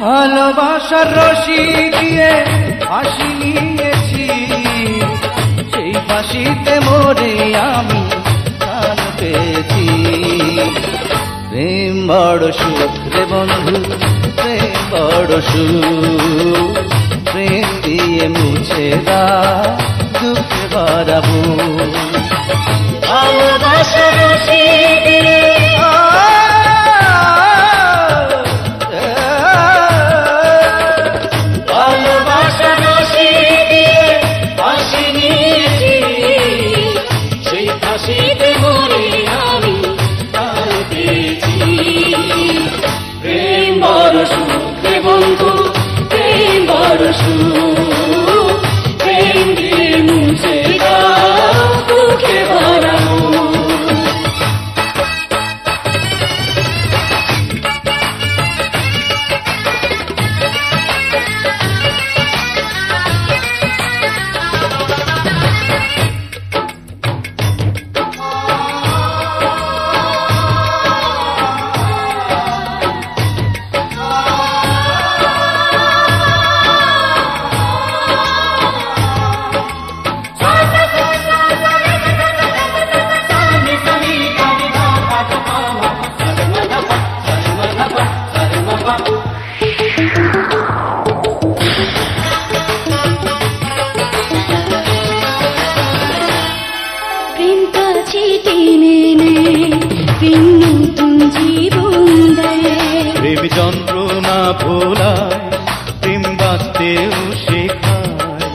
ভালোবাসার রশি দিয়ে ফাঁসি নিয়েছি, সেই ফাঁসিতে মরে আমি প্রাণ পেয়েছি। প্রেম বড় সুখ রে বন্ধু, প্রেম বড় সুখ, প্রেম দিয়ে মুছে দাও দুঃখে ভরা বুক। ভালোবাসার রশি দিয়ে প্রেম যন্ত্রণা ভোলায়, প্রেম বাঁচতেও শেখায়।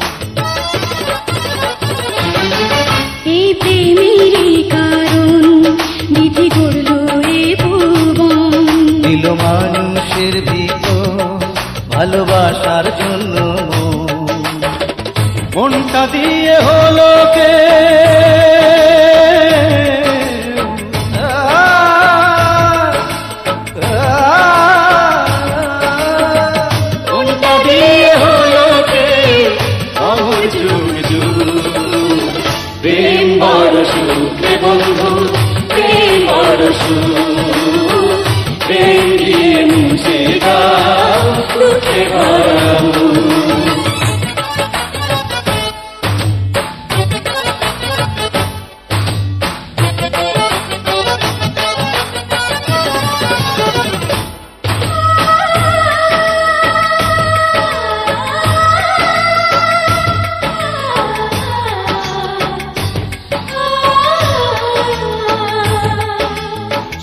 এই প্রেমেরই কারণ বিধি গড়ল এ ভুবন, দিল মানুষের ভিতর ভালোবাসার জন্য মনটা দিয়ে হলো কে প্রেম বড় সুখ রে বন্ধু, প্রেম বড় সুখ, প্রেম দিয়ে মুছে দাও দুঃখে ভরা বুক।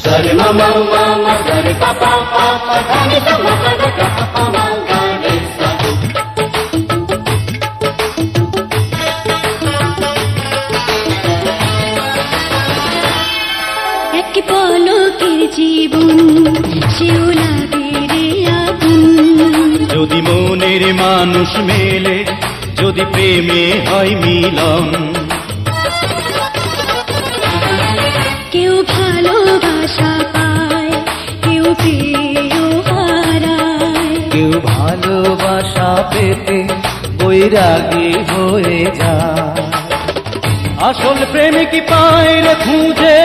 Sare mama mama sare papa papa sare mama sare papa mama sare sa। এক পলকের জীবন সেও লাগে রে আগুন, যদি মনের মানুষ মেলে, যদি প্রেমে হয় মিলন। কেউ ভালোবাসা পায়, কেউ পেয়েও হারায়, কেউ ভালোবাসা পেতে বৈরাগী হয়ে যায়। আসল প্রেমিক পায় রে খুঁজে